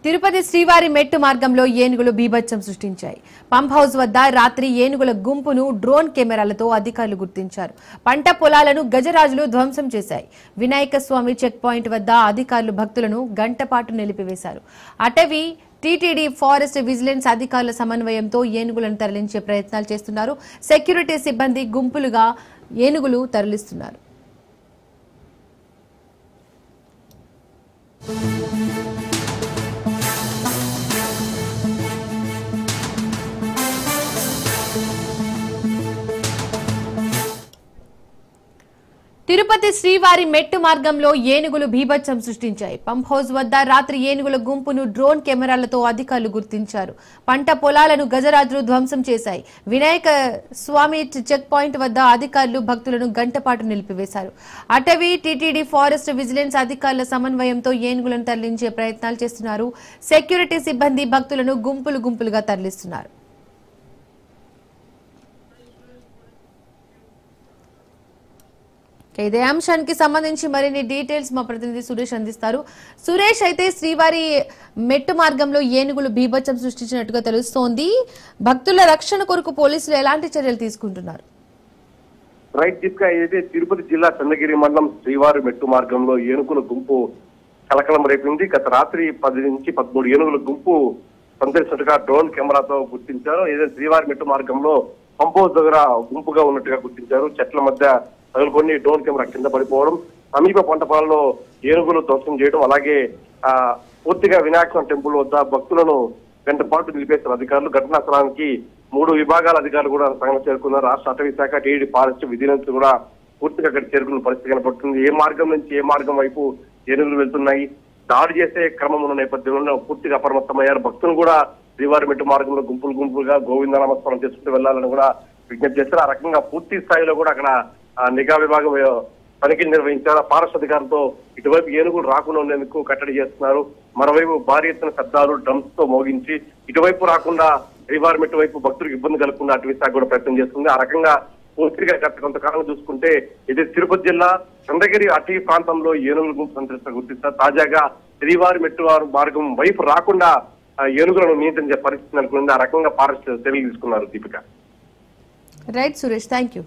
తిరుపతి శ్రీవారి మెట్టు మార్గంలో ఏనుగులు బీభత్సం సృష్టించాయి. పంప్ హౌస్ వద్ద రాత్రి ఏనుగుల గుంపును డ్రోన్ కెమెరాలతో అధికారులు గుర్తించారు. పంట పొలాలను గజరాజులు ధ్వంసం చేశాయి. వినాయక స్వామి చెక్ పాయింట్ వద్ద అధికారులు భక్తులను గంటపాటు నిలిపివేశారు. అటవీ టీటీడీ ఫారెస్ట్ విజిలెన్స్ అధికారుల సమన్వయంతో ఏనుగులను తరలించే ప్రయత్నాలు చేస్తున్నారు. సెక్యూరిటీ సిబ్బంది గుంపులుగా ఏనుగులు తరలిస్తున్నారు. తిరుపతి శ్రీవారి మెట్టు మార్గంలో ఏనుగులు బీభత్సం సృష్టించాయి. పంప్ హౌస్ వద్ద రాత్రి ఏనుగుల గుంపును డ్రోన్ కెమెరాలతో అధికారులు గుర్తించారు. పంట పొలాలను గజరాజులు ధ్వంసం చేశాయి. వినాయక స్వామి చెక్ పాయింట్ వద్ద అధికారులు భక్తులను గంటపాటు నిలిపివేశారు. అటవీ టీటీడీ ఫారెస్ట్ విజిలెన్స్ అధికారుల సమన్వయంతో ఏనుగులను తరలించే ప్రయత్నాలు చేస్తున్నారు. సెక్యూరిటీ సిబ్బంది భక్తులను గుంపులుగా తరలిస్తున్నారు. ఇదే అంశానికి సంబంధించి మరిన్ని డీటెయిల్స్ మా ప్రతినిధి సురేష్ అందిస్తారు. సురేష్, అయితే శ్రీవారి మెట్టు మార్గంలో ఏనుగులు బీభత్సం సృష్టించినట్టుగా తెలుస్తోంది. భక్తుల రక్షణ కొరకు పోలీసులు ఎలాంటి చర్యలు తీసుకుంటున్నారు? రైట్ గా అయితే తిరుపతి జిల్లా చంద్రగిరి మండలం శ్రీవారి మెట్టు మార్గంలో ఏనుగుల గుంపు కలకలం రేపింది. గత రాత్రి 10 నుంచి 13 ఏనుగుల గుంపు సందర్శించగా డ్రోన్ కెమెరాతో గుర్తించారు. ఏదైతే శ్రీవారి మెట్టు మార్గంలో పంప్ హౌస్ దగ్గర గుంపుగా ఉన్నట్టుగా గుర్తించారు. చెట్ల మధ్య తగులుకొని డ్రోన్ కెమెరా కింద పడిపోవడం, సమీప పంట పొలాల్లో ఏనుగులు ధ్వంసం చేయడం, అలాగే పూర్తిగా వినాయక టెంపుల్ వద్ద భక్తులను గంట పాటు నిలిపేశారు అధికారులు. ఘటనా స్థలానికి 3 విభాగాల అధికారులు కూడా సంఘం చేరుకున్నారు. రాష్ట్ర అటవీ శాఖ, టీడీ ఫారెస్ట్ విజిలెన్స్ కూడా పూర్తిగా అక్కడ చేరుకున్న పరిస్థితి కనపడుతుంది. ఏ మార్గం నుంచి ఏ మార్గం వైపు ఏనుగులు వెళ్తున్నాయి, దాడి చేసే క్రమం ఉన్న నేపథ్యంలో పూర్తిగా అప్రమత్తమయ్యారు. భక్తులు కూడా శ్రీవారి మెట్టు మార్గంలో గుంపులుగా గోవిందనామస్మరణ చేసుకుంటూ వెళ్లాలని కూడా విజ్ఞప్తి చేశారు. ఆ రకంగా పూర్తి స్థాయిలో కూడా అక్కడ నిఘా విభాగం తనిఖీలు నిర్వహించారు. ఫారెస్ట్ అధికారులతో ఇటువైపు ఏనుగులు రాకుండా ఉండేందుకు కట్టడి చేస్తున్నారు. మరోవైపు భారీ ఎత్తున శబ్దాలు డ్రమ్స్ తో మోగించి ఇటువైపు రాకుండా శ్రీవారి మెట్టు వైపు భక్తులకు ఇబ్బంది కలగకుండా అటవీ శాఖ కూడా ప్రయత్నం చేస్తుంది. ఆ రకంగా పూర్తిగా కొంతకాలం చూసుకుంటే ఇది తిరుపతి జిల్లా చంద్రగిరి అటవీ ప్రాంతంలో ఏనుగుల గుంపు సందర్శన గుర్తిస్తారు. తాజాగా శ్రీవారి మెట్టు మార్గం వైపు రాకుండా ఏనుగులను నియంత్రించే పరిస్థితి నెలకొంది. ఆ రకంగా ఫారెస్ట్ చర్యలు తీసుకున్నారు. Deepika. Right Suresh, thank you.